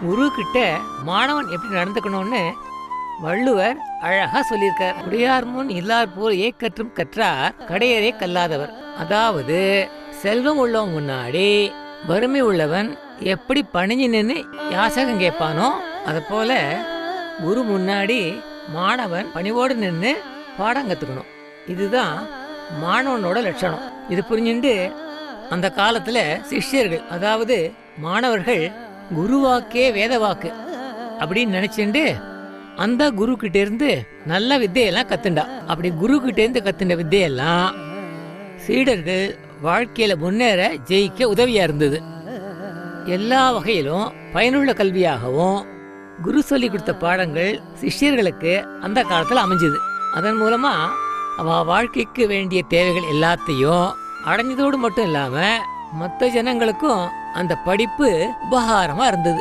குரு கிட்ட மாணவன் எப்படி நடந்துக்கணும்னு வள்ளுவர் அழகா சொல்லியிருக்கார். உடையார் முன் இல்லார் போல் ஏக்கற்றும் கற்றார் கடையரே கல்லாதவர். அதாவது செல்வம் உள்ளவன் முன்னாடி வறுமை உள்ளவன் எப்படி பணிஞ்சு நின்று யாசகம் கேட்பானோ அத போல குரு முன்னாடி மாணவன் பணிவோடு நின்று பாடம் கத்துக்கணும். இதுதான் மாணவனோட லட்சணம். இது புரிஞ்சுட்டு அந்த காலத்துல சிஷ்யர்கள், அதாவது மாணவர்கள், குருவாக்கே வேத வாக்கு அப்படின்னு நினைச்சுட்டு அந்த குரு கிட்ட இருந்து நல்ல வித்தையெல்லாம் கத்துண்டா. அப்படி குரு கிட்ட இருந்து கத்துண்ட வித்தையெல்லாம் சீடர்கள் வாழ்க்கையில முன்னேற ஜெயிக்க உதவியா இருந்தது. எல்லா வகையிலும் பயனுள்ள கல்வியாகவும் குரு சொல்லி கொடுத்த பாடங்கள் சிஷ்யர்களுக்கு அந்த காலத்துல அமைஞ்சது. அதன் மூலமா அவ வாழ்க்கைக்கு வேண்டிய தேவைகள் எல்லாத்தையும் அடைஞ்சதோடு மட்டும் இல்லாம மற்ற ஜனங்களுக்கும் அந்த படிப்பு உபகாரமா இருந்தது.